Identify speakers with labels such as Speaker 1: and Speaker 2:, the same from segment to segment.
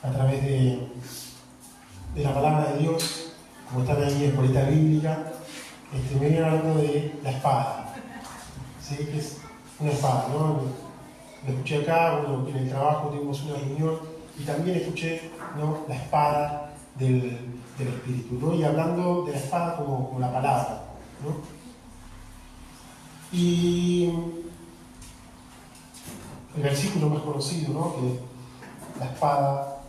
Speaker 1: a través de la palabra de Dios, como están ahí en Escuelita Bíblica, me vienen hablando de la espada, ¿sí? Que es una espada, ¿no? Lo escuché acá, bueno, en el trabajo tuvimos una reunión y también escuché, ¿no?, la espada del Espíritu, ¿no? Y hablando de la espada como la palabra, ¿no? Y el versículo más conocido, ¿no?, que la espada,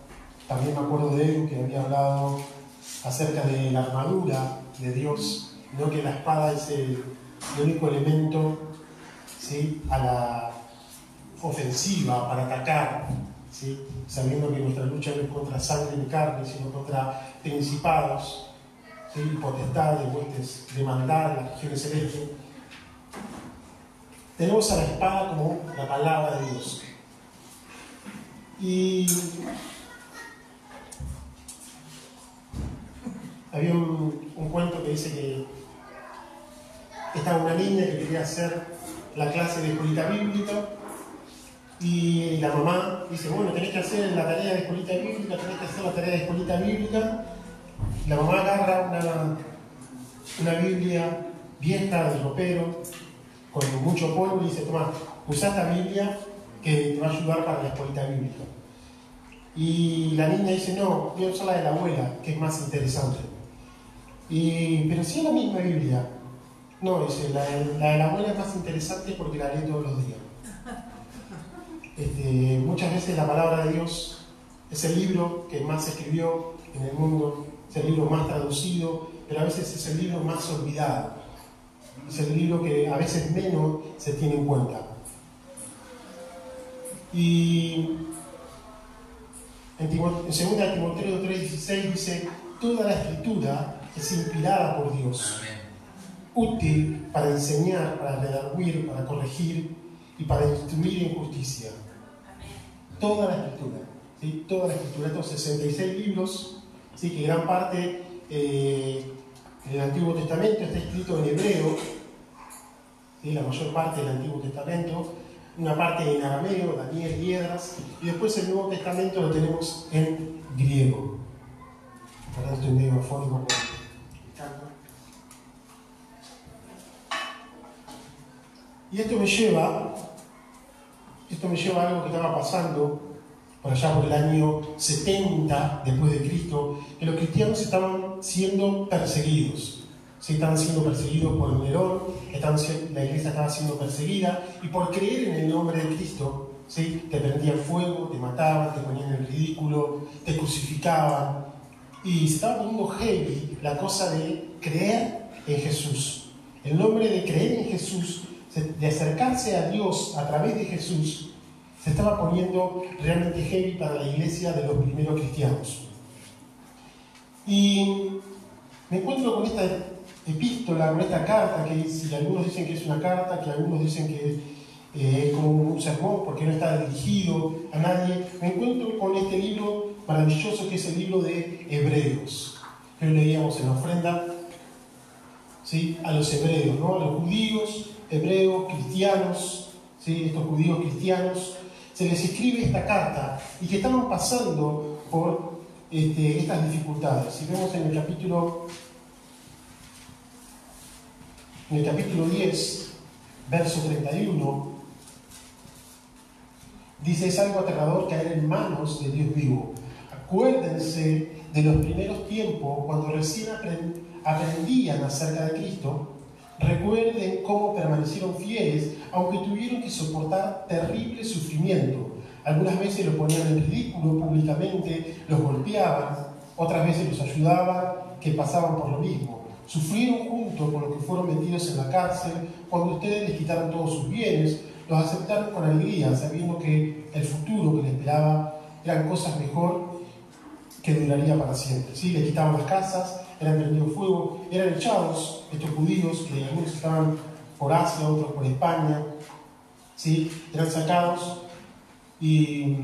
Speaker 1: también me acuerdo de Edu que había hablado acerca de la armadura de Dios, ¿no?, que la espada es el único elemento, ¿sí?, a la ofensiva, para atacar, ¿sí?, sabiendo que nuestra lucha no es contra sangre ni carne, sino contra principados, ¿sí?, potestades, huestes de maldad en las regiones celestes. Tenemos a la espada como la palabra de Dios. Y había un cuento que dice que estaba una niña que quería hacer la clase de escuelita bíblica y la mamá dice, bueno, tenés que hacer la tarea de escuelita bíblica, tenés que hacer la tarea de escuelita bíblica. La mamá agarra una Biblia vieja del ropero con mucho polvo y dice, toma, usa esta Biblia que te va a ayudar para la escuelita bíblica. Y la niña dice, no, voy a usar la de la abuela, que es más interesante. Pero si es la misma Biblia. No, dice, la de la abuela es más interesante porque la lee todos los días. Muchas veces la palabra de Dios es el libro que más se escribió en el mundo, es el libro más traducido, pero a veces es el libro más olvidado. Es el libro que a veces menos se tiene en cuenta. Y en 2 Timoteo 3:16 dice, toda la escritura es inspirada por Dios, útil para enseñar, para redarguir, para corregir y para instruir en justicia. Toda la escritura, ¿sí? Toda la escritura, estos 66 libros, ¿sí?, que gran parte en el Antiguo Testamento está escrito en hebreo, ¿sí?, la mayor parte del Antiguo Testamento, una parte en arameo, Daniel y Esdras, y después el Nuevo Testamento lo tenemos en griego. Ahora estoy medio afónico con el canto. Y esto me lleva a algo que estaba pasando por allá por el año 70 después de Cristo, que los cristianos estaban siendo perseguidos. ¿Sí? Estaban siendo perseguidos por Nerón, la iglesia estaba siendo perseguida, y por creer en el nombre de Cristo, ¿sí?, te prendían fuego, te mataban, te ponían en ridículo, te crucificaban, y se estaba poniendo heavy la cosa de creer en Jesús. El nombre de creer en Jesús, de acercarse a Dios a través de Jesús, se estaba poniendo realmente heavy para la iglesia de los primeros cristianos. Y me encuentro con esta epístola, con esta carta, que si algunos dicen que es una carta, que algunos dicen que es como un sermón porque no está dirigido a nadie. Me encuentro con este libro maravilloso que es el libro de Hebreos, que hoy leíamos en la ofrenda, ¿sí?, a los hebreos, ¿no?, a los judíos, hebreos, cristianos, ¿sí?, estos judíos cristianos, se les escribe esta carta y que estaban pasando por estas dificultades. Si vemos en el capítulo 10, verso 31, dice, es algo aterrador caer en manos de Dios vivo. Acuérdense de los primeros tiempos, cuando recién aprendían acerca de Cristo. Recuerden cómo permanecieron fieles, aunque tuvieron que soportar terrible sufrimiento. Algunas veces los ponían en ridículo públicamente, los golpeaban, otras veces los ayudaban, que pasaban por lo mismo. Sufrieron junto con los que fueron metidos en la cárcel. Cuando ustedes les quitaron todos sus bienes, los aceptaron con alegría, sabiendo que el futuro que les esperaba eran cosas mejor que duraría para siempre. ¿Sí? Les quitaban las casas, eran prendidos fuego, eran echados estos judíos, que algunos estaban por Asia, otros por España, ¿sí?, eran sacados y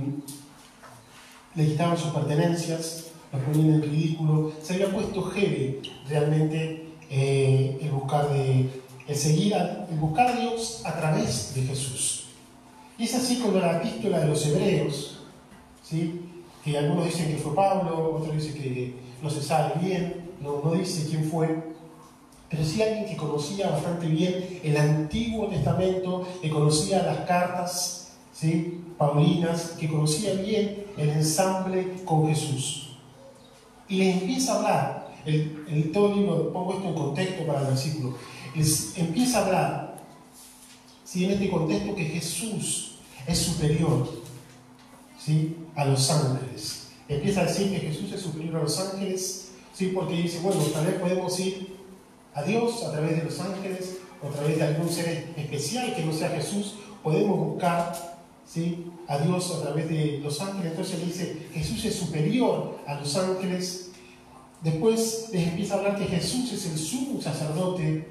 Speaker 1: les quitaban sus pertenencias, los ponían en ridículo. Se había puesto heavy realmente el buscar a Dios a través de Jesús. Y es así como la epístola de los Hebreos, ¿sí?, que algunos dicen que fue Pablo, otros dicen que no se sabe bien, no dice quién fue, pero sí alguien que conocía bastante bien el Antiguo Testamento, que conocía las cartas, ¿sí?, paulinas, que conocía bien el ensamble con Jesús. Y les empieza a hablar, todo el libro, pongo esto en contexto para el versículo, les empieza a hablar, ¿sí?, en este contexto, que Jesús es superior, ¿sí?, a los ángeles. Empieza a decir que Jesús es superior a los ángeles, ¿sí?, porque dice, bueno, tal vez podemos ir a Dios a través de los ángeles o a través de algún ser especial que no sea Jesús, podemos buscar, ¿sí?, a Dios a través de los ángeles. Entonces le dice, Jesús es superior a los ángeles. Después les empieza a hablar que Jesús es el sumo sacerdote,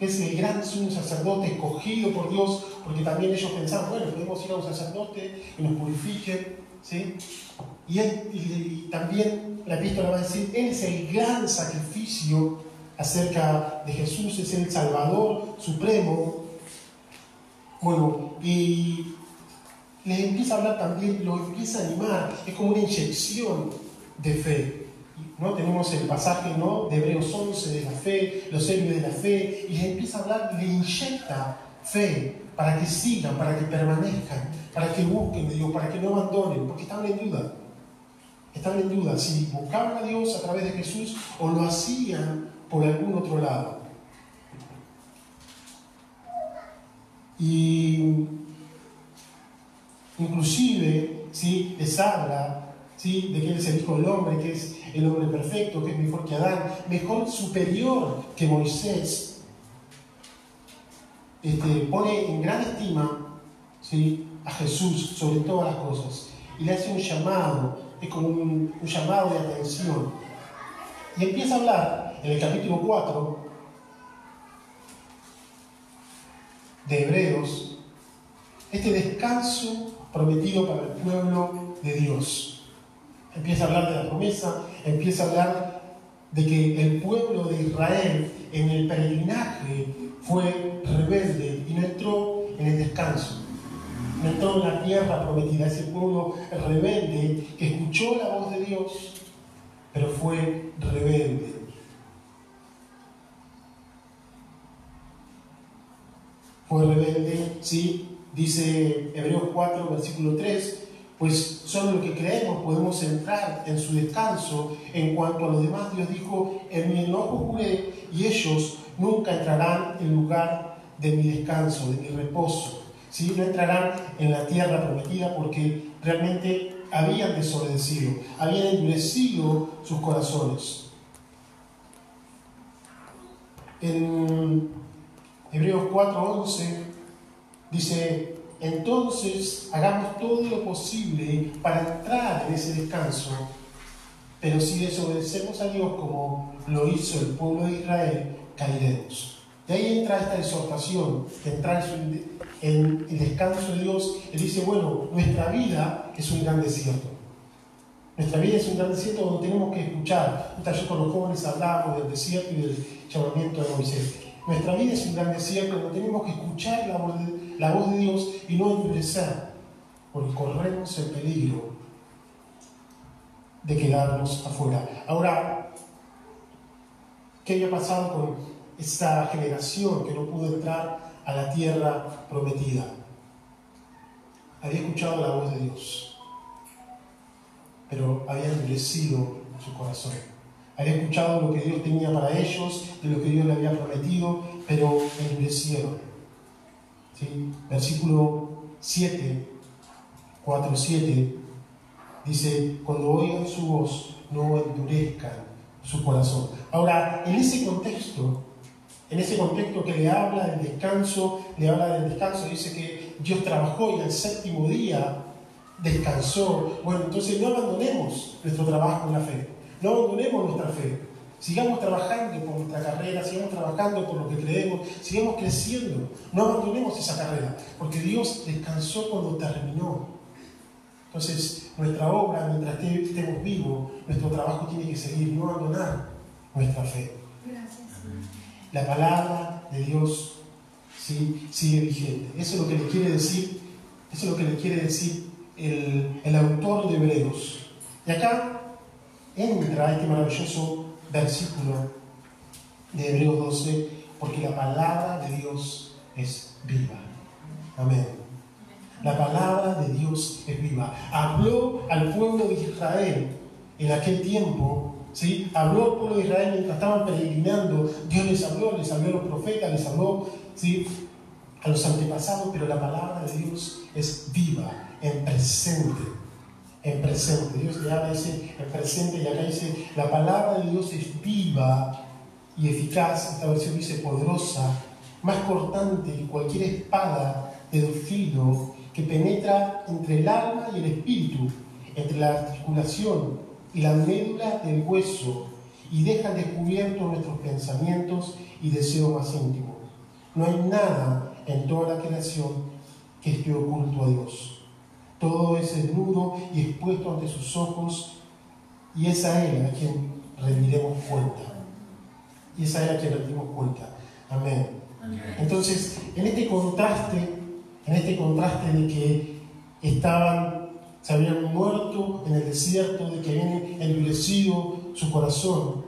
Speaker 1: es el gran sumo sacerdote escogido por Dios, porque también ellos pensaban, bueno, podemos ir a un sacerdote que nos purifique, ¿sí? Y también la epístola va a decir, Él es el gran sacrificio acerca de Jesús, es el Salvador supremo. Bueno, y les empieza a hablar también, lo empieza a animar, es como una inyección de fe, ¿no? Tenemos el pasaje, ¿no?, de Hebreos 11, de la fe, los héroes de la fe, y les empieza a hablar, le inyecta fe para que sigan, para que permanezcan, para que busquen de Dios, para que no abandonen, porque estaban en duda. Estaban en duda si buscaban a Dios a través de Jesús o lo hacían por algún otro lado. Y inclusive, ¿sí?, les habla, ¿sí?, de que Él es el Hijo del Hombre, que es el hombre perfecto, que es mejor que Adán, mejor, superior que Moisés. Pone en gran estima, ¿sí?, a Jesús sobre todas las cosas y le hace un llamado, es como un llamado de atención. Y empieza a hablar en el capítulo 4 de Hebreos, este descanso prometido para el pueblo de Dios. Empieza a hablar de la promesa, empieza a hablar de que el pueblo de Israel en el peregrinaje fue rebelde y no entró en el descanso, no entró en la tierra prometida. Ese pueblo rebelde que escuchó la voz de Dios, pero fue rebelde. Fue rebelde, ¿sí? Dice Hebreos 4, versículo 3, pues solo lo que creemos podemos entrar en su descanso. En cuanto a los demás, Dios dijo, en mi enojo juré, y ellos nunca entrarán en lugar de mi descanso, de mi reposo, ¿sí? No entrarán en la tierra prometida porque realmente habían desobedecido, habían endurecido sus corazones. En Hebreos 4:11 dice, entonces hagamos todo lo posible para entrar en ese descanso, pero si desobedecemos a Dios como lo hizo el pueblo de Israel, caeremos. De ahí entra esta exhortación, de entrar en el descanso de Dios. Él dice, bueno, nuestra vida es un gran desierto. Nuestra vida es un gran desierto donde tenemos que escuchar. Yo con los jóvenes hablamos del desierto y del llamamiento de Moisés. Nuestra vida es un gran desierto donde tenemos que escuchar la voz de Dios y no endurecer, porque corremos el peligro de quedarnos afuera. Ahora, ¿qué había pasado con esta generación que no pudo entrar a la tierra prometida? Había escuchado la voz de Dios, pero había endurecido su corazón. Había escuchado lo que Dios tenía para ellos, de lo que Dios le había prometido, pero endurecieron. ¿Sí? Versículo 7, 4:7, dice, cuando oigan su voz, no endurezcan su corazón. Ahora, en ese contexto que le habla del descanso, dice que Dios trabajó y al séptimo día descansó. Bueno, entonces no abandonemos nuestro trabajo en la fe, no abandonemos nuestra fe. Sigamos trabajando por nuestra carrera, sigamos trabajando por lo que creemos, sigamos creciendo. No abandonemos esa carrera, porque Dios descansó cuando terminó. Entonces, nuestra obra, mientras estemos vivos, nuestro trabajo tiene que seguir, no abandonar nuestra fe.
Speaker 2: Gracias.
Speaker 1: La palabra de Dios, ¿sí?, sigue vigente. Eso es lo que le quiere decir, el autor de Hebreos. Y acá entra este maravilloso versículo de Hebreos 12, porque la palabra de Dios es viva. Amén. La palabra de Dios es viva. Habló al pueblo de Israel en aquel tiempo, ¿sí? Habló al pueblo de Israel mientras estaban peregrinando. Dios les habló a los profetas, les habló, ¿sí?, a los antepasados, pero la palabra de Dios es viva, en presente. En presente. Dios le habla, dice en presente, y acá dice, la palabra de Dios es viva y eficaz. Esta versión dice poderosa, más cortante que cualquier espada de dos filos, que penetra entre el alma y el espíritu, entre la articulación y la médula del hueso, y deja descubiertos nuestros pensamientos y deseos más íntimos. No hay nada en toda la creación que esté oculto a Dios. Todo es desnudo y expuesto ante sus ojos, y es a Él a quien rendiremos cuenta. Y es a Él a quien rendiremos cuenta. Amén. Entonces, en este contraste de que se habían muerto en el desierto, de que habían endurecido su corazón,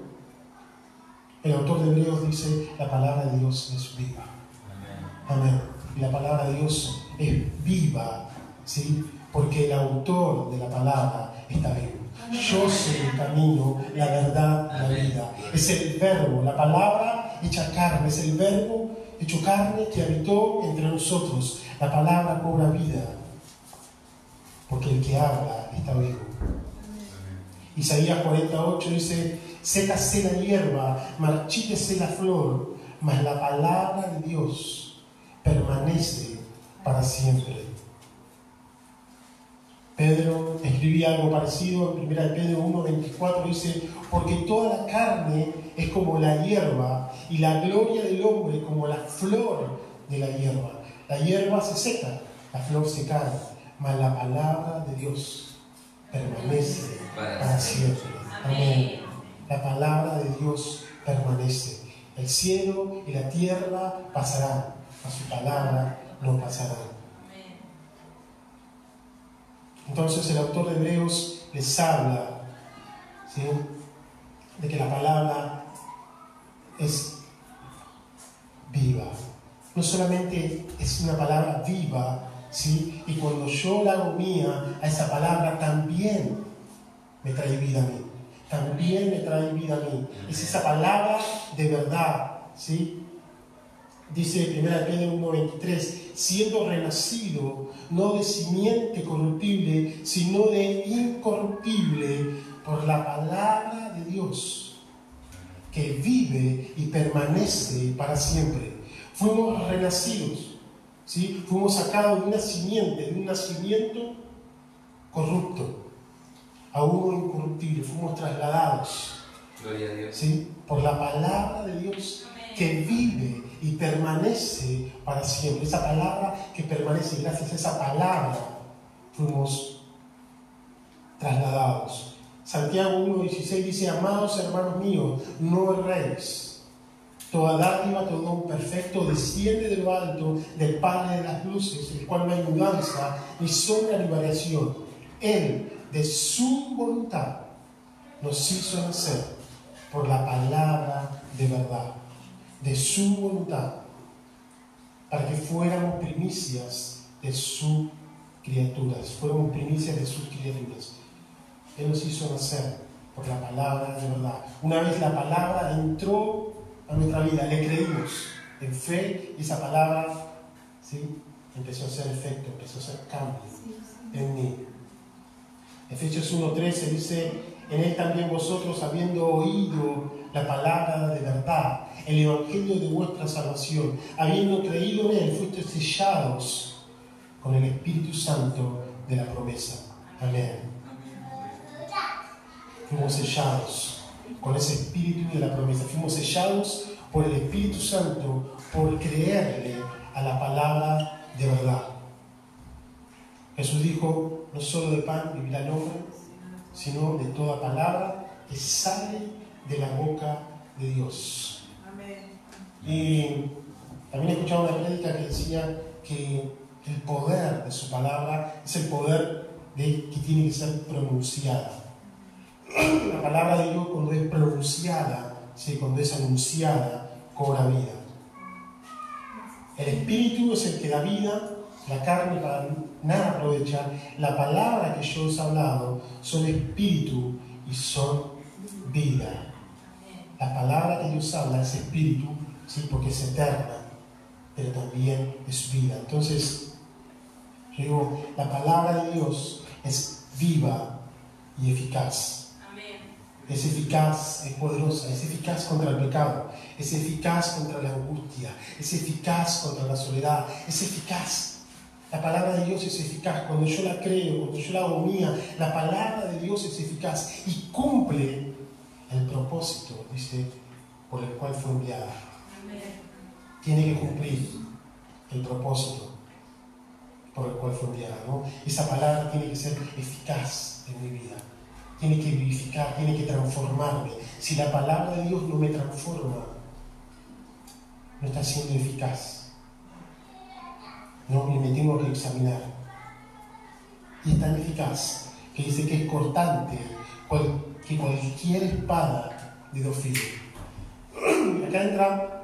Speaker 1: el autor de Hebreos dice, la palabra de Dios es viva. Amén. Y la palabra de Dios es viva, ¿sí? Porque el autor de la palabra está vivo. Yo soy el camino, la verdad, la vida. Es el verbo, la palabra hecha carne, es el verbo hecho carne que habitó entre nosotros. La palabra cobra vida, porque el que habla está vivo. Isaías 48 dice, sécase la hierba, marchítese la flor, mas la palabra de Dios permanece para siempre. Pedro escribía algo parecido en 1 Pedro 1:24, dice, porque toda la carne es como la hierba, y la gloria del hombre como la flor de la hierba. La hierba se seca, la flor se cae, mas la palabra de Dios permanece para siempre. Amén. La palabra de Dios permanece. El cielo y la tierra pasarán, mas su palabra no pasará. Entonces el autor de Hebreos les habla, ¿sí?, de que la palabra es viva. No solamente es una palabra viva, ¿sí?, y cuando yo la hago mía, a esa palabra también me trae vida a mí. También me trae vida a mí. Es esa palabra de verdad, ¿sí? Dice 1 Pedro 1:23, siendo renacido, no de simiente corruptible, sino de incorruptible, por la palabra de Dios, que vive y permanece para siempre. Fuimos renacidos, ¿sí? Fuimos sacados de una simiente, de un nacimiento corrupto, a uno incorruptible. Fuimos trasladados,
Speaker 2: gloria a Dios,
Speaker 1: ¿sí?, por la palabra de Dios, que vive y permanece para siempre. Esa palabra que permanece, gracias a esa palabra fuimos trasladados. Santiago 1:16 dice, amados hermanos míos, no erréis. Toda dádiva, todo don perfecto desciende de lo alto, del Padre de las luces, el cual no hay mudanza, ni sombra ni variación. Él, de su voluntad, nos hizo nacer por la palabra de verdad, de su voluntad, para que fuéramos primicias de sus criaturas. Fuéramos primicias de sus criaturas. Él nos hizo nacer por la palabra de verdad. Una vez la palabra entró a nuestra vida, le creímos en fe, y esa palabra, ¿sí?, empezó a hacer efecto, empezó a hacer cambio en mí. Efesios 1:13 dice, en él también vosotros, habiendo oído la palabra de verdad, el evangelio de vuestra salvación, habiendo creído en él, fuisteis sellados con el Espíritu Santo de la promesa. Amén. Fuimos sellados con ese Espíritu de la promesa. Fuimos sellados por el Espíritu Santo por creerle a la palabra de verdad. Jesús dijo, no solo de pan vivirá el hombre, sino de toda palabra que sale de la boca de Dios.
Speaker 3: Amén.
Speaker 1: Y también he escuchado una prédica que decía que el poder de su palabra es el poder que tiene que ser pronunciada. La palabra de Dios, cuando es pronunciada, ¿sí? Cuando es anunciada, cobra vida. El Espíritu es el que da vida, la carne para nada aprovecha. La palabra que yo os he hablado son espíritu y son vida. La palabra que Dios habla es espíritu, ¿sí? Porque es eterna, pero también es vida. Entonces, yo digo, la palabra de Dios es viva y eficaz.
Speaker 2: Amén.
Speaker 1: Es eficaz, es poderosa, es eficaz contra el pecado, es eficaz contra la angustia, es eficaz contra la soledad, es eficaz. La palabra de Dios es eficaz. Cuando yo la creo, cuando yo la hago mía, la palabra de Dios es eficaz y cumple el propósito, dice, por el cual fue enviada.
Speaker 2: Amén.
Speaker 1: Tiene que cumplir el propósito por el cual fue enviada, ¿no? Esa palabra tiene que ser eficaz en mi vida. Tiene que vivificar, tiene que transformarme. Si la palabra de Dios no me transforma, no está siendo eficaz. No, y me tengo que examinar. Y es tan eficaz que dice que es cortante que cualquier espada de dos filos. Acá entra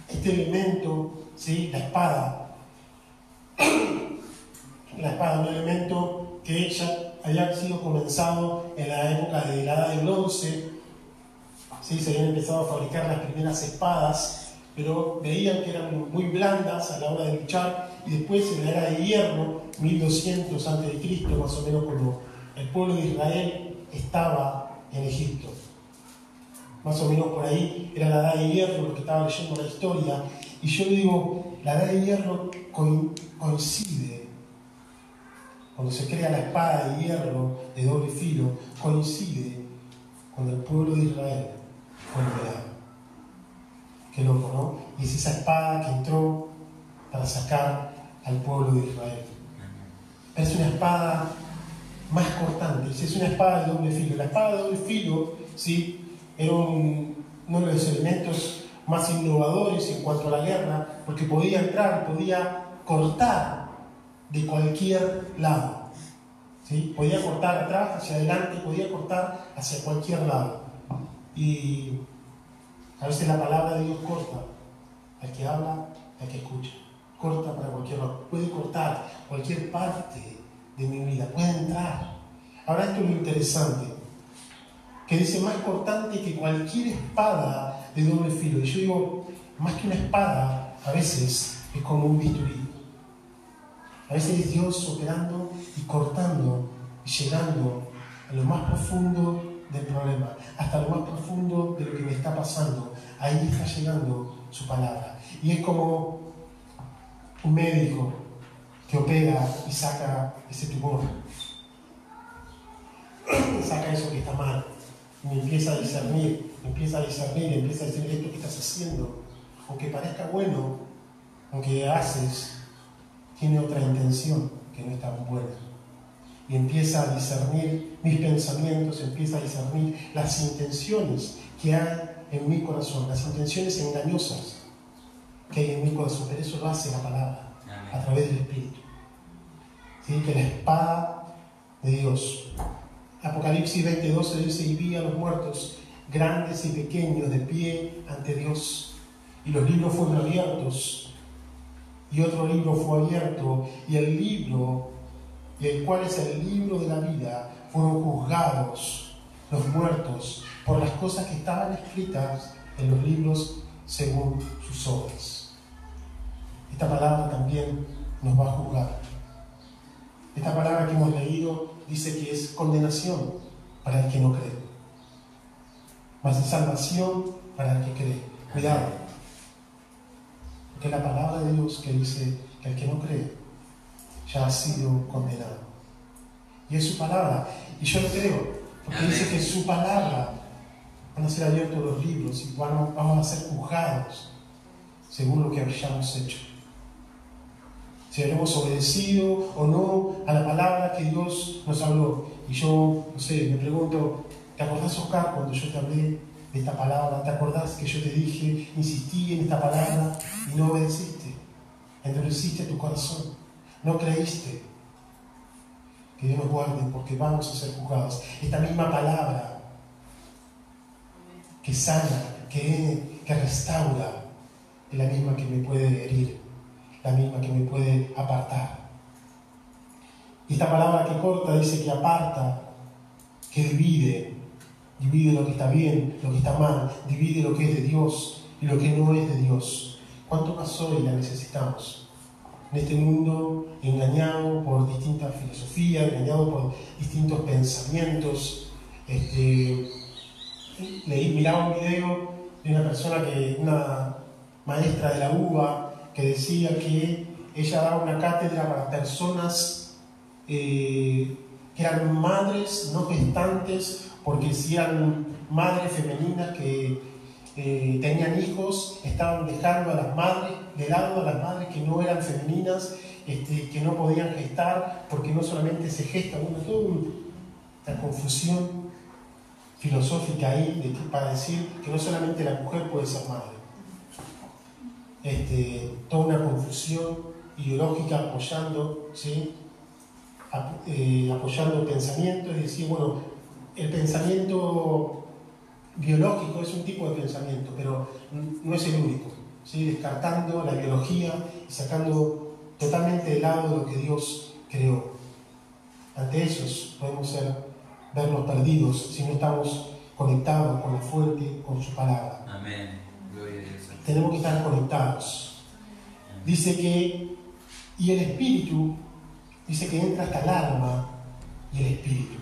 Speaker 1: este elemento, ¿sí? La espada, un elemento que ya había sido comenzado en la época de la Edad del Bronce, ¿sí? Se habían empezado a fabricar las primeras espadas, pero veían que eran muy blandas a la hora de luchar, y después en la Era de Hierro, 1200 a.C., más o menos cuando el pueblo de Israel estaba en Egipto. Más o menos por ahí era la Edad de Hierro, lo que estaba leyendo la historia, y yo digo, la Edad de Hierro coincide, cuando se crea la espada de hierro de doble filo, coincide cuando el pueblo de Israel fue liberado. Qué loco, ¿no? Y es esa espada que entró para sacar al pueblo de Israel. Pero es una espada más cortante, es una espada de doble filo. La espada de doble filo, ¿sí? Era uno de los elementos más innovadores en cuanto a la guerra, porque podía entrar, podía cortar de cualquier lado, ¿sí? Podía cortar atrás, hacia adelante, podía cortar hacia cualquier lado. Y a veces la palabra de Dios corta al que habla, al que escucha. Corta para cualquier lado. Puede cortar cualquier parte de mi vida, puede entrar. Ahora esto es lo interesante, que dice más cortante que cualquier espada de doble filo. Y yo digo, más que una espada, a veces es como un bisturí. A veces es Dios operando y cortando y llegando a lo más profundo del problema, hasta lo más profundo de lo que me está pasando. Ahí está llegando su palabra. Y es como un médico que opera y saca ese tumor, saca eso que está mal, y me empieza a discernir, empieza a decir esto que estás haciendo, aunque parezca bueno, aunque haces, tiene otra intención que no es tan buena. Y empieza a discernir mis pensamientos, empieza a discernir las intenciones que hay en mi corazón, las intenciones engañosas que hay en mi corazón. Pero eso lo hace la palabra, a través del Espíritu. ¿Sí? Que la espada de Dios. Apocalipsis 20:12 dice: y vi a los muertos, grandes y pequeños, de pie ante Dios. Y los libros fueron abiertos. Y otro libro fue abierto, y el cual es el libro de la vida, fueron juzgados los muertos por las cosas que estaban escritas en los libros según sus obras. Esta palabra también nos va a juzgar. Esta palabra que hemos leído dice que es condenación para el que no cree, mas es salvación para el que cree. Cuidado, porque la palabra de Dios que dice que el que no cree ya ha sido condenado. Y es su palabra. Y yo lo creo, porque dice que su palabra van a ser abiertos los libros y vamos a ser juzgados según lo que hayamos hecho. Si habremos obedecido o no a la palabra que Dios nos habló. Y yo, no sé, me pregunto, ¿te acordás, Oscar, cuando yo te hablé de esta palabra? ¿Te acordás que yo te dije, insistí en esta palabra y no obedeciste? Endureciste tu corazón. No creíste. Que Dios nos guarde, porque vamos a ser juzgados. Esta misma palabra que sana, que restaura, es la misma que me puede herir, la misma que me puede apartar. Y esta palabra que corta dice que aparta, que divide lo que está bien, lo que está mal, divide lo que es de Dios y lo que no es de Dios. ¿Cuánto más hoy la necesitamos? En este mundo engañado por distintas filosofías, engañado por distintos pensamientos. Miraba un video de una maestra de la UBA, que decía que ella daba una cátedra para personas que eran madres no gestantes, porque si eran madres femeninas que tenían hijos, estaban dejando a las madres, de lado a las madres que no eran femeninas, que no podían gestar, porque no solamente se gesta, toda una confusión filosófica ahí para decir que no solamente la mujer puede ser madre. Toda una confusión ideológica apoyando, ¿sí? Apoyando el pensamiento, es decir, bueno, el pensamiento biológico es un tipo de pensamiento, pero no es el único, ¿sí? Descartando la biología y sacando totalmente de lado lo que Dios creó. Ante ellos podemos vernos perdidos si no estamos conectados con la fuente, con su palabra.
Speaker 2: Amén. Gloria a Dios.
Speaker 1: Tenemos que estar conectados. Dice que, y el espíritu, dice que entra hasta el alma y el espíritu.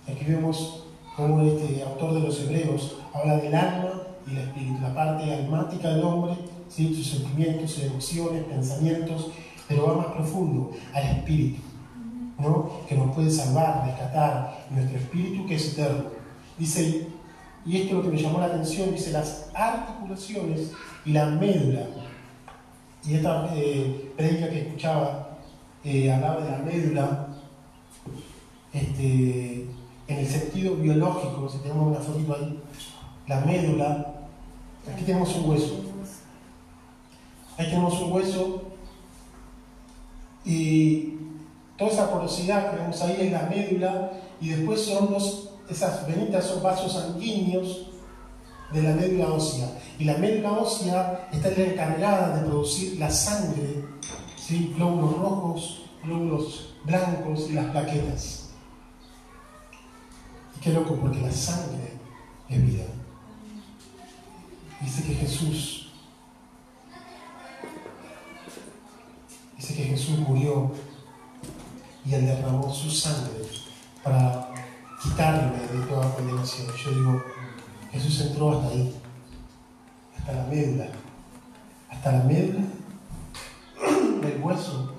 Speaker 1: Aquí vemos cómo este autor de los Hebreos habla del alma y el espíritu, la parte almática del hombre, ¿sí? Sus sentimientos, sus emociones, pensamientos, pero va más profundo, al espíritu, ¿no? Que nos puede salvar, rescatar, nuestro espíritu que es eterno. Dice, y esto es lo que me llamó la atención, dice las articulaciones y la médula. Y esta predica que escuchaba hablaba de la médula en el sentido biológico. Si tenemos una fotito ahí, la médula, aquí tenemos un hueso. Ahí tenemos un hueso y toda esa porosidad que vemos ahí es la médula, y después son esas venitas, son vasos sanguíneos de la médula ósea. Y la médula ósea está encargada de producir la sangre, ¿sí? Glóbulos rojos, glóbulos blancos y las plaquetas. Y qué loco, porque la sangre es vida. Dice que Jesús murió y Él derramó su sangre para quitarme de toda condenación. Yo digo, Jesús entró hasta ahí, hasta la médula del hueso,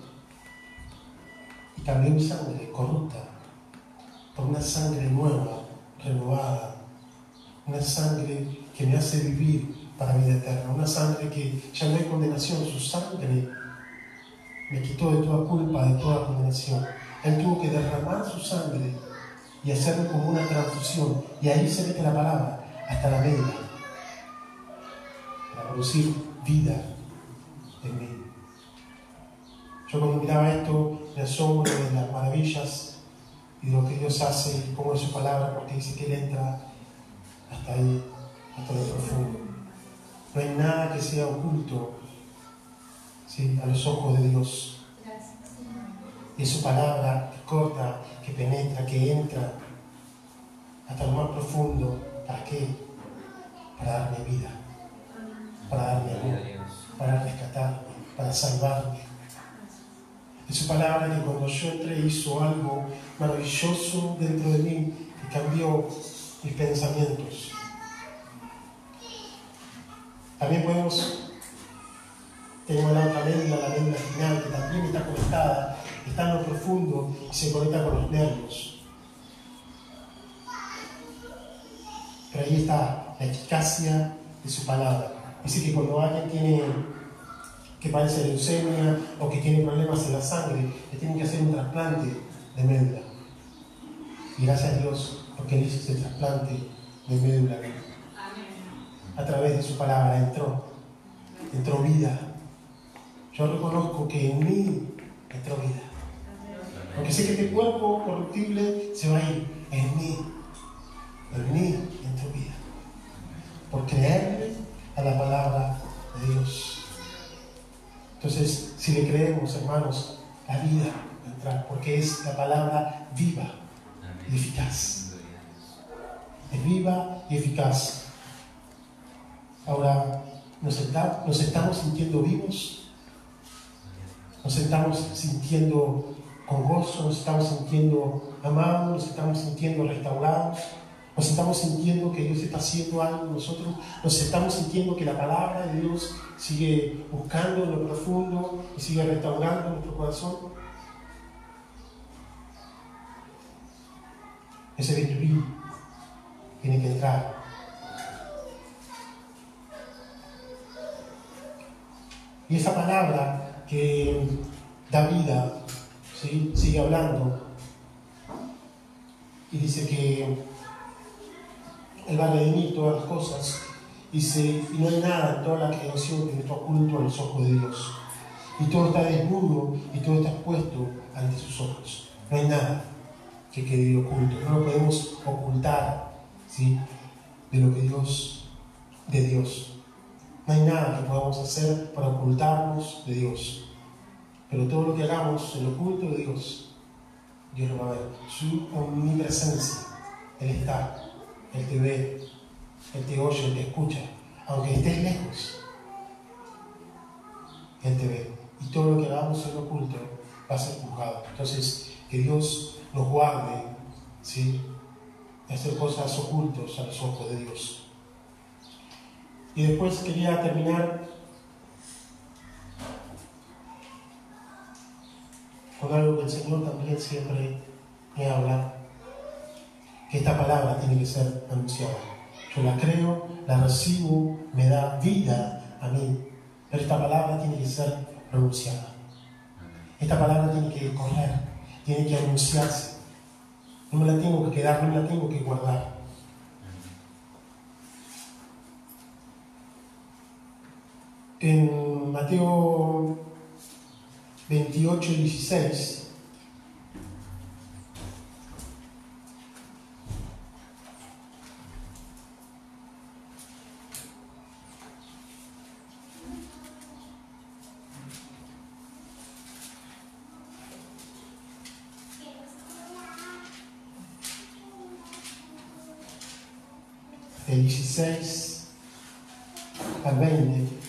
Speaker 1: y cambió mi sangre corrupta por una sangre nueva, renovada, una sangre que me hace vivir para vida eterna, una sangre que ya no hay condenación. Su sangre me quitó de toda culpa, de toda condenación. Él tuvo que derramar su sangre y hacerlo como una transfusión, y ahí se mete la palabra, hasta la médula, para producir vida en mí. Yo cuando miraba esto me asombro de las maravillas y de lo que Dios hace y cómo es su palabra, porque dice que Él entra hasta ahí, hasta lo profundo. No hay nada que sea oculto, ¿sí? A los ojos de Dios. Y es su palabra que corta, que penetra, que entra hasta lo más profundo. ¿Para qué? Para darme vida, para darme amor, para rescatarme, para salvarme. Es su palabra que cuando yo entré hizo algo maravilloso dentro de mí y cambió mis pensamientos. También tenemos la otra médula, la médula espinal, que también está conectada, está en lo profundo y se conecta con los nervios. Pero ahí está la eficacia de su palabra. Dice que cuando alguien que padece leucemia o que tiene problemas en la sangre, le tienen que hacer un trasplante de médula. Y gracias a Dios, porque Él hizo ese trasplante de médula. A través de su palabra entró vida. Yo reconozco que en mí entró vida. Porque sé que este cuerpo corruptible se va a ir en mí, en tu vida. Por creerle a la palabra de Dios. Entonces, si le creemos, hermanos, la vida va a entrar, porque es la palabra viva y eficaz. Es viva y eficaz. Ahora, ¿nos estamos sintiendo vivos? ¿Nos estamos sintiendo con gozo? ¿Nos estamos sintiendo amados? ¿Nos estamos sintiendo restaurados? ¿Nos estamos sintiendo que Dios está haciendo algo en nosotros? ¿Nos estamos sintiendo que la palabra de Dios sigue buscando en lo profundo y sigue restaurando nuestro corazón? Ese victory tiene que entrar. Y esa palabra que da vida, ¿sí? Sigue hablando y dice que Él va a redimir todas las cosas. Dice, y no hay nada en toda la creación que esté oculto a los ojos de Dios. Y todo está desnudo y todo está expuesto ante sus ojos. No hay nada que quede oculto. No lo podemos ocultar, ¿sí? De lo que de Dios. No hay nada que podamos hacer para ocultarnos de Dios. Pero todo lo que hagamos en lo oculto de Dios, Dios lo va a ver. Su omnipresencia, Él está. Él te ve, Él te oye, Él te escucha. Aunque estés lejos, Él te ve. Y todo lo que hagamos en lo oculto va a ser juzgado. Entonces, que Dios nos guarde, ¿sí?, de hacer cosas ocultas a los ojos de Dios. Y después quería terminar con algo que el Señor también siempre me habla. Que esta palabra tiene que ser anunciada. Yo la creo, la recibo, me da vida a mí, pero esta palabra tiene que ser pronunciada. Esta palabra tiene que correr, tiene que anunciarse. No me la tengo que quedar, no me la tengo que guardar. En Mateo 28:16 del 16 al 20.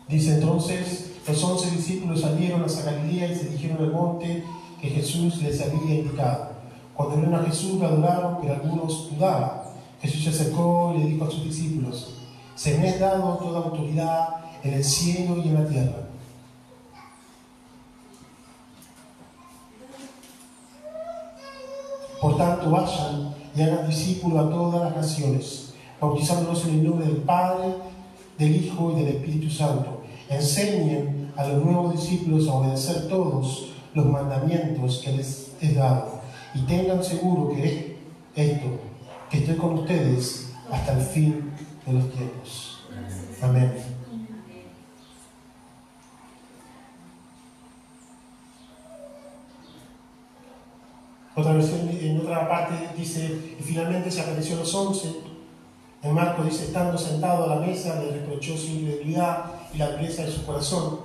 Speaker 1: Dice entonces, los 11 discípulos salieron hacia Galilea y se dirigieron al monte que Jesús les había indicado. Cuando vieron a Jesús lo adoraron, pero algunos dudaban. Jesús se acercó y le dijo a sus discípulos, se me ha dado toda autoridad en el cielo y en la tierra. Por tanto, vayan y hagan discípulos a todas las naciones, bautizándolos en el nombre del Padre, del Hijo y del Espíritu Santo. Enseñen a los nuevos discípulos a obedecer todos los mandamientos que les he dado. Y tengan seguro que estoy con ustedes hasta el fin de los tiempos. Amén. Otra versión, en otra parte dice, y finalmente se apareció a los 11. En Marcos dice, estando sentado a la mesa, le reprochó su infidelidad y la dureza de su corazón,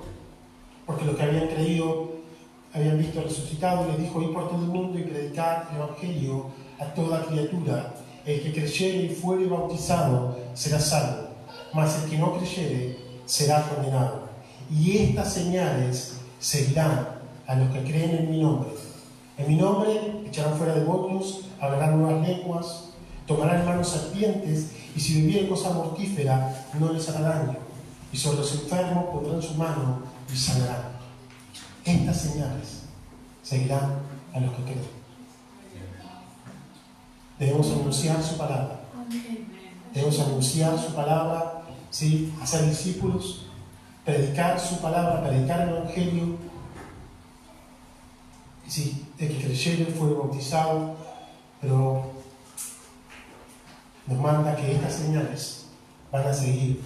Speaker 1: porque los que habían creído habían visto resucitado, y les dijo, id por todo el mundo y predicad el Evangelio a toda criatura. El que creyere y fuere bautizado será salvo, mas el que no creyere será condenado. Y estas señales seguirán a los que creen en mi nombre. En mi nombre echarán fuera demonios, hablarán nuevas lenguas, tomarán en manos serpientes, y si bebieren cosa mortífera no les hará daño. Y sobre los enfermos pondrán su mano y sanarán. Estas señales seguirán a los que creen. Debemos anunciar su palabra. Debemos anunciar su palabra, ¿sí? Hacer discípulos, predicar su palabra, predicar el Evangelio. Y sí, el que creyere fue bautizado, pero nos manda que estas señales van a seguir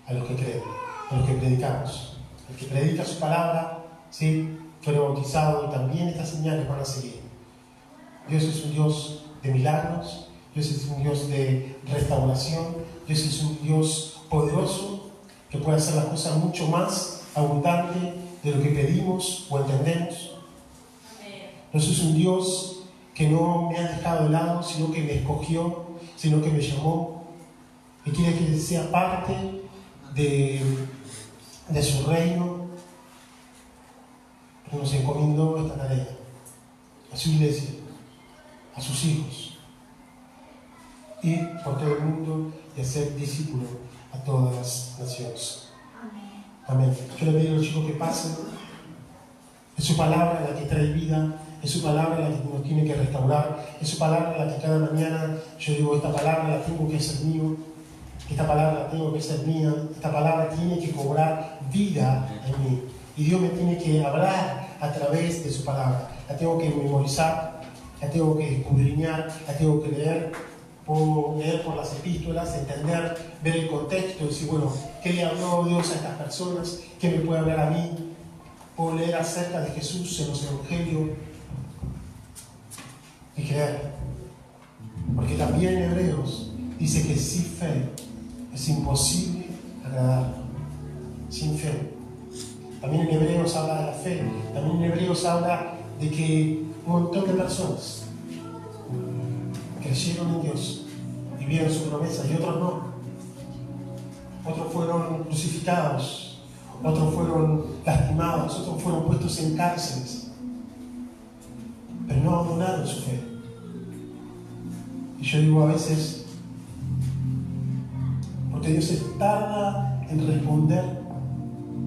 Speaker 1: a los que creen, a los que predicamos. El que predica su palabra, ¿sí?, fue bautizado, y también estas señales van a seguir. Dios es un Dios de milagros, Dios es un Dios de restauración, Dios es un Dios poderoso que puede hacer las cosas mucho más abundante de lo que pedimos o entendemos. Dios es un Dios que no me ha dejado de lado, sino que me escogió, sino que me llamó y quiere que sea parte de su reino. Nos encomendó esta tarea a su iglesia, a sus hijos, ir por todo el mundo y hacer discípulos a todas las naciones. Amén. Yo le pido a los chicos que pasen. Es su palabra la que trae vida, es su palabra la que nos tiene que restaurar, es su palabra la que cada mañana yo digo, esta palabra la tengo que ser mío, esta palabra la tengo que ser mía, esta palabra tiene que cobrar vida en mí. Y Dios me tiene que hablar a través de su palabra. La tengo que memorizar, la tengo que escudriñar, la tengo que leer. Puedo leer por las epístolas, entender, ver el contexto, decir, bueno, ¿qué le habló Dios a estas personas? ¿Qué me puede hablar a mí? Puedo leer acerca de Jesús en los evangelios y creer. Porque también en Hebreos dice que sin fe es imposible agradarlo. Sin fe. También en Hebreos habla de la fe. También en Hebreos habla de que un montón de personas creyeron en Dios y vieron su promesa y otros no. Otros fueron crucificados, otros fueron lastimados, otros fueron puestos en cárceles, pero no abandonaron su fe. Y yo digo a veces, porque Dios se tarda en responder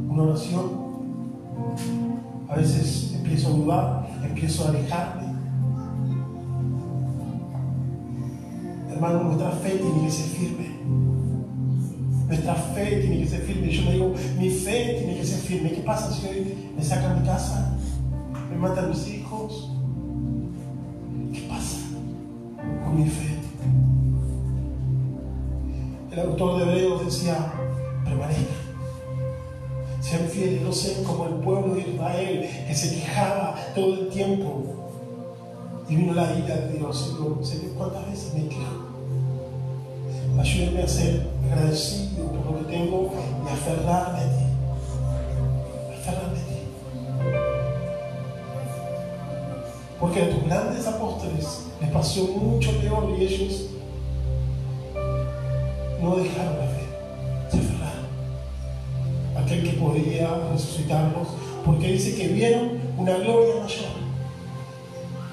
Speaker 1: una oración, a veces empiezo a dudar, empiezo a alejarme. Hermano, nuestra fe tiene que ser firme. Nuestra fe tiene que ser firme. Yo me digo, mi fe tiene que ser firme. ¿Qué pasa si hoy me sacan mi casa? ¿Me matan mis hijos? ¿Qué pasa con mi fe? El autor de Hebreos decía, permanezcan. Sean fieles, no sean como el pueblo de Israel que se quejaba todo el tiempo. Y vino la ira de Dios. Señor, ¿cuántas veces me quejo? Ayúdame a ser agradecido por lo que tengo y aferrarme a ti. Aferrarme a ti. Porque a tus grandes apóstoles les pasó mucho peor y ellos no dejaron la fe, se aferraron. Aquel que podía resucitarlos, porque dice que vieron una gloria mayor.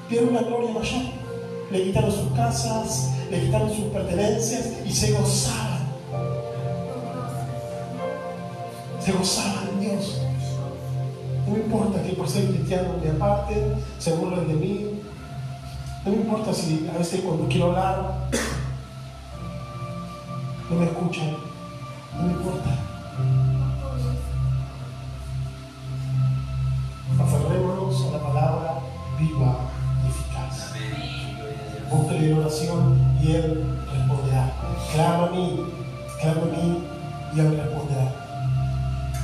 Speaker 1: Vieron una gloria mayor. Le quitaron sus casas, le quitaron sus pertenencias y se gozaban. Se gozaban en Dios. No me importa que por ser cristiano me aparten, se burlen de mí. No me importa si a veces cuando quiero hablar no me escuchan. No me importa. Aferrémonos a la palabra viva y eficaz. Búsquele en oración y Él responderá. Clama a mí y Él responderá.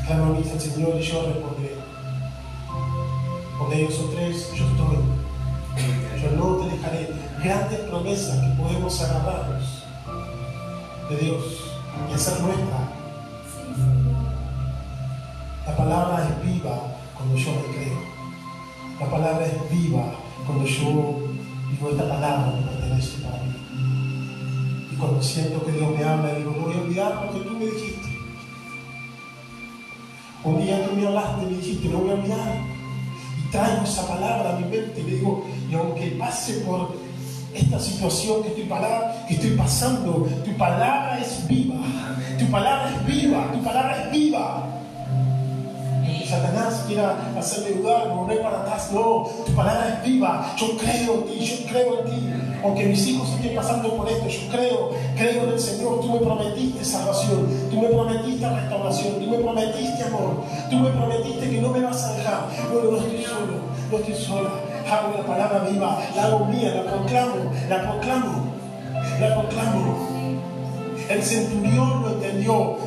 Speaker 1: Clama a mí, dice el Señor, y yo responderé. Donde ellos son tres, yo estoy. Yo no te dejaré. Grandes promesas que podemos agarrarnos de Dios y hacer nuestra. La palabra es viva cuando yo me creo. La palabra es viva cuando yo digo, esta palabra me pertenece para mí. Y cuando siento que Dios me habla, digo, no voy a olvidar lo que tú me dijiste. Un día tú me hablaste y me dijiste, no voy a olvidar. Y traigo esa palabra a mi mente y le digo, y aunque pase por esta situación que estoy pasando, tu palabra es viva. Tu palabra es viva. Tu palabra es viva. Satanás quiera hacerme dudar, volver para atrás. No, tu palabra es viva. Yo creo en ti, yo creo en ti. Aunque mis hijos estén pasando por esto, yo creo en el Señor. Tú me prometiste salvación, tú me prometiste restauración, tú me prometiste amor, tú me prometiste que no me vas a dejar. Bueno, no estoy solo, no estoy sola. Hago la palabra viva, la hago mía, la proclamo, la proclamo, la proclamo. El centurión lo entendió.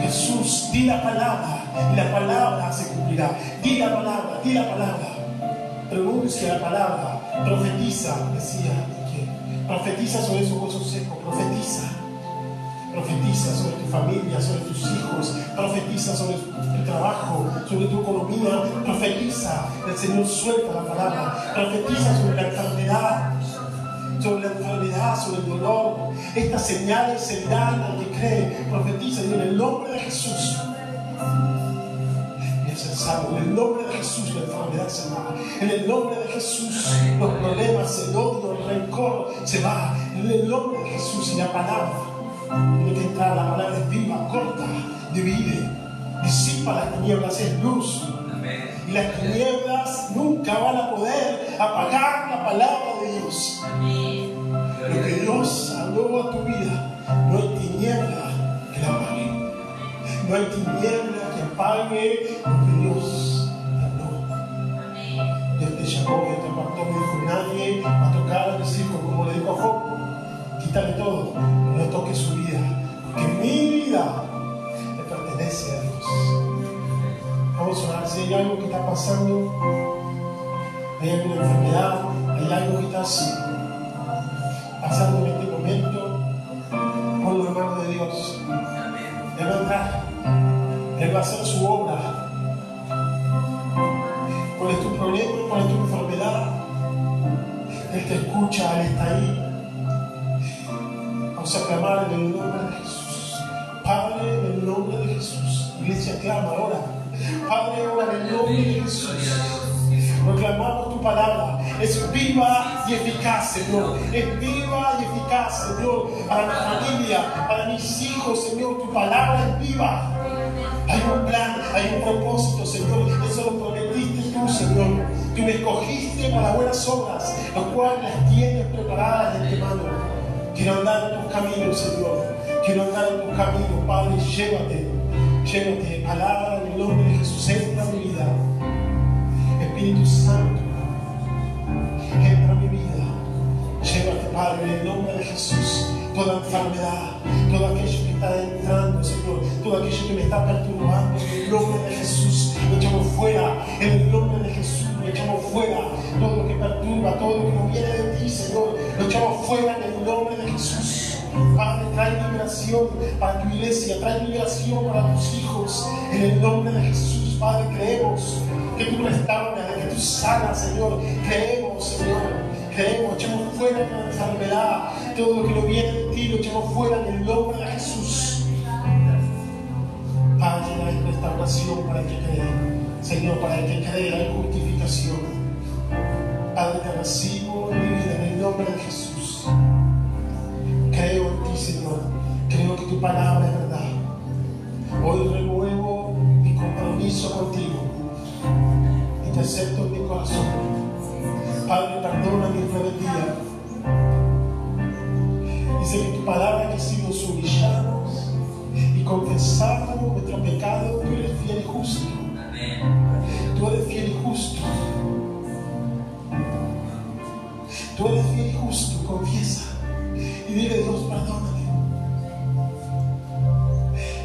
Speaker 1: Jesús, di la palabra y la palabra se cumplirá. Di la palabra, di la palabra. Pronuncia la palabra, profetiza, decía Miquel. Profetiza sobre esos huesos secos, profetiza. Profetiza sobre tu familia, sobre tus hijos, profetiza sobre tu trabajo, sobre tu economía, profetiza. El Señor suelta la palabra, profetiza sobre la enfermedad, sobre el dolor. Estas señales se dirán al que cree. Profetiza en el nombre de Jesús. Y es el salvo. En el nombre de Jesús la enfermedad se va. En el nombre de Jesús los problemas, el odio, el rencor se va. En el nombre de Jesús y la palabra. Tiene que entrar, la palabra es viva, corta, divide, disipa las tinieblas, es luz. Y las tinieblas nunca van a poder apagar la palabra de Dios. Lo que Dios habló a tu vida, no hay tiniebla que la apague. No hay tiniebla que apague lo que Dios habló. Dios te llamó, Dios te apartó, me dijo: nadie va a tocar a mis hijos, como le dijo a Job. Quítale todo, no toques su vida, porque mi vida le pertenece a Dios. Vamos a orar. Si hay algo que está pasando, hay alguna enfermedad, hay algo que estás pasando en este momento, ponlo en manos de Dios. Él va a entrar, Él va a hacer su obra. ¿Cuál es tu problema? ¿Cuál es tu enfermedad? Él te escucha, Él está ahí. Vamos a clamar en el nombre de Jesús. Padre, en el nombre de Jesús. Iglesia, clama ahora. Padre, ahora en el nombre de Jesús. Proclamamos tu palabra. Es viva y eficaz, Señor. Es viva y eficaz, Señor. Para mi familia, para mis hijos, Señor. Tu palabra es viva. Hay un plan, hay un propósito, Señor. Eso lo prometiste tú, Señor. Tú me escogiste para buenas obras, las cuales las tienes preparadas de antemano. Quiero andar en tus caminos, Señor. Quiero andar en tus caminos, Padre. Llévate, palabra en el nombre de Jesús. Entra en mi vida. Espíritu Santo, entra en mi vida. Llévate, Padre, en el nombre de Jesús. Toda enfermedad, todo aquello que está entrando, Señor, todo aquello que me está perturbando, en el nombre de Jesús, lo echamos fuera. En el nombre de Jesús, lo echamos fuera. Todo lo que perturba, todo lo que no viene de ti, Señor, lo echamos fuera en el nombre de Jesús. Padre, trae liberación para tu iglesia, trae liberación para tus hijos, en el nombre de Jesús. Padre, creemos que tú restauras, que tú sanas, Señor. Creemos, Señor. Creemos, echamos fuera la enfermedad, todo lo que no viene de ti, lo echamos fuera en el nombre de Jesús. Padre, hay restauración para el que cree. Señor, para el que cree hay justificación. Padre, te recibo en mi vida en el nombre de Jesús. Creo en ti, Señor. Creo que tu palabra es verdad. Hoy renuevo mi compromiso contigo y te acepto en mi corazón. Padre, perdona mi rebeldía. Dice que tu palabra que si nos humillamos y confesamos nuestro pecado, tú eres fiel y justo. Tú eres fiel y justo. Tú eres fiel y justo. Confiesa y dile a Dios: perdóname.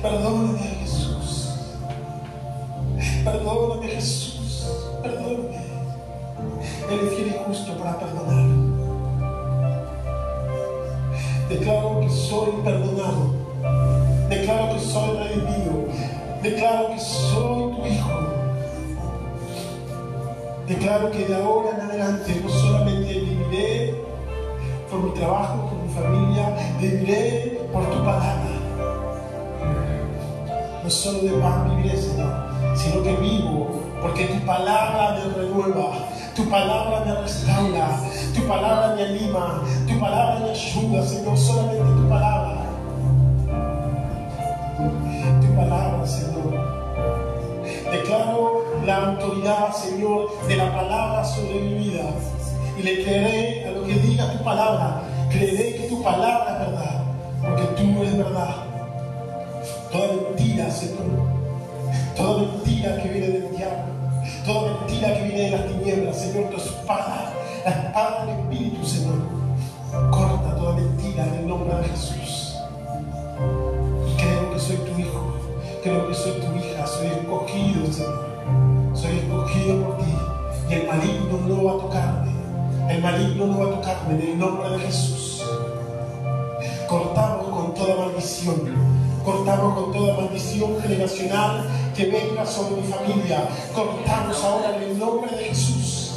Speaker 1: Perdóname, Jesús. Perdóname, Jesús. Perdóname. Él es fiel y justo para perdonar. Declaro que soy perdonado. Declaro que soy redimido. Declaro que soy tu hijo. Declaro que de ahora en adelante no solamente viviré por mi trabajo, por mi familia, viviré por tu palabra. No solo de pan viviré, Señor, sino que vivo porque tu palabra me renueva, tu palabra me restaura, tu palabra me anima, tu palabra me ayuda, Señor, solamente tu palabra. Tu palabra, Señor. Declaro la autoridad, Señor, de la palabra sobre mi vida y le creeré a lo que diga tu palabra. Creeré que tu palabra es verdad, porque tú eres verdad. Toda mentira, Señor, toda mentira que viene del diablo, toda mentira que viene de las tinieblas, Señor, tu espada, la espada del Espíritu, Señor, corta toda mentira en el nombre de Jesús. Y creo que soy tu hijo, Creo que soy tu hija, soy escogido, Señor. Soy escogido por ti. Y el maligno no va a tocarme. El maligno no va a tocarme en el nombre de Jesús. Cortamos con toda maldición. Cortamos con toda maldición generacional que venga sobre mi familia. Cortamos ahora en el nombre de Jesús.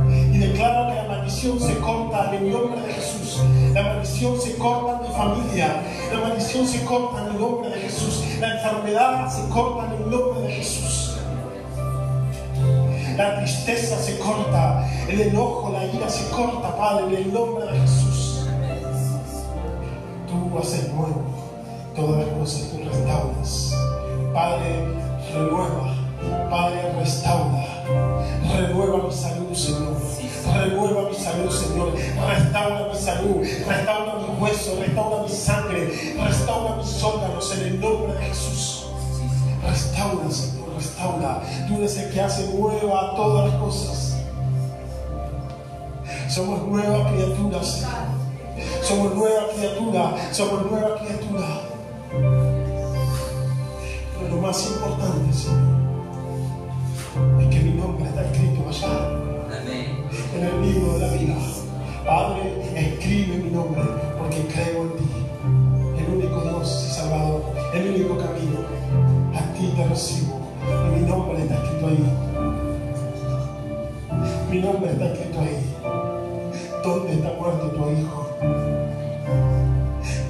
Speaker 1: Y declaro que la maldición se corta en el nombre de Jesús. La maldición se corta en mi familia. La maldición se corta en el nombre de Jesús. La enfermedad se corta en el nombre de Jesús. La tristeza se corta. El enojo, la ira se corta, Padre, en el nombre de Jesús. Tú haces nuevo todas las cosas, tú restauras. Padre, renueva. Padre, restaura. Renueva mi salud, Señor. Renueva mi salud, Señor. Restaura mi salud. Restaura mis huesos. Restaura mi sangre. Restaura mis órganos en el nombre de Jesús. Restaura, Señor. Restaura. Tú eres el que hace nueva todas las cosas. Somos nuevas criaturas, Señor. Somos nueva criatura. Somos nueva criatura. Pero lo más importante, Señor, es que mi nombre está escrito allá. Amén. En el libro de la vida. Padre, escribe mi nombre porque creo en ti, el único Dios y Salvador, el único camino. A ti te recibo y mi nombre está escrito ahí. Mi nombre está escrito ahí. ¿Dónde está muerto tu hijo?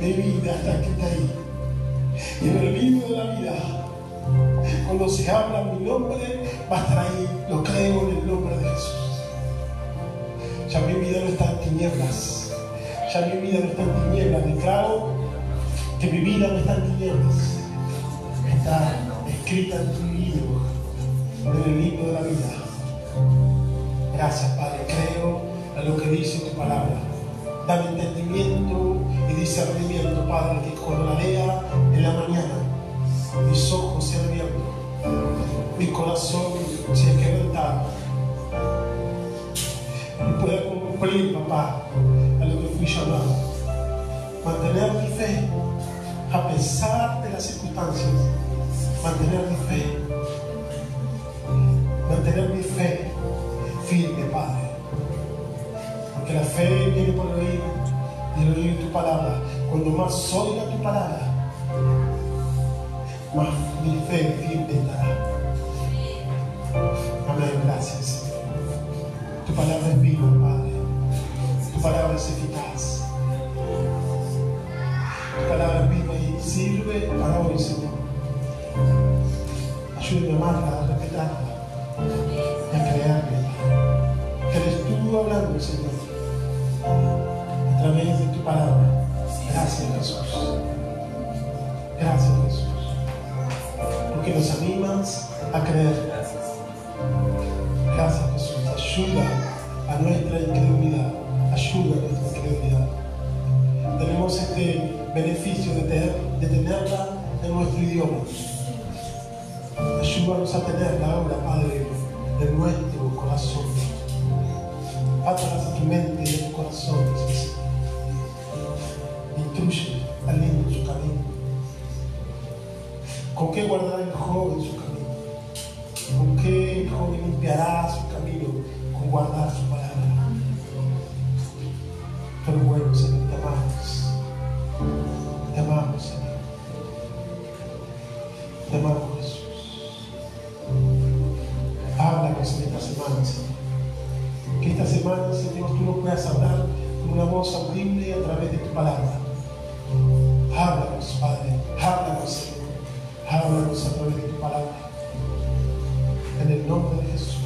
Speaker 1: Mi vida está escrita ahí. Y en el libro de la vida, cuando se habla mi nombre, va a estar ahí. Lo creo en el nombre de Jesús. Ya mi vida no está en tinieblas. Ya mi vida no está en tinieblas. Declaro que mi vida no está en tinieblas. Está escrita en tu libro, en el libro de la vida. Gracias, Padre. Creo en lo que dice tu palabra. Dame entendimiento y discernimiento, Padre, que cuando la lea en la mañana, mis ojos se abiertos, mi corazón se ha quebrantado y pueda cumplir, papá, a lo que fui llamado. Mantener mi fe a pesar de las circunstancias. Mantener mi fe. Mantener mi fe firme, Padre. Porque la fe viene por el oír y el oír tu palabra. Cuando más oiga tu palabra, más mi fe firme estará. Amén, gracias, Señor. Tu palabra es viva, Padre. Tu palabra es eficaz. Tu palabra es viva y sirve para hoy, Señor. Ayúdame a amarla, a respetarla y a crearla. Que eres tú hablando, Señor, a través de tu palabra. Gracias, Jesús. Gracias, Jesús. Porque nos animas a creer. Gracias, Jesús. Ayuda a nuestra incredulidad. Ayuda a nuestra incredulidad. Tenemos este beneficio de tenerla en nuestro idioma. Ayúdanos a tenerla ahora, Padre, en nuestro corazón. Átalas a tu mente y a tu corazón, Jesús. Instruye al niño en su camino. ¿Con qué guardará el joven su camino? ¿Con qué el joven limpiará su camino? Con guardar su palabra. Pero bueno, Señor, te amamos. Te amamos, Señor. Te amamos, Jesús. Háblanos en esta semana, Señor. Que esta semana, Señor, tú nos puedas hablar con una voz audible a través de tu palabra. Háblanos, Padre. Háblanos, Señor. Háblanos a través de tu palabra. En el nombre de Jesús.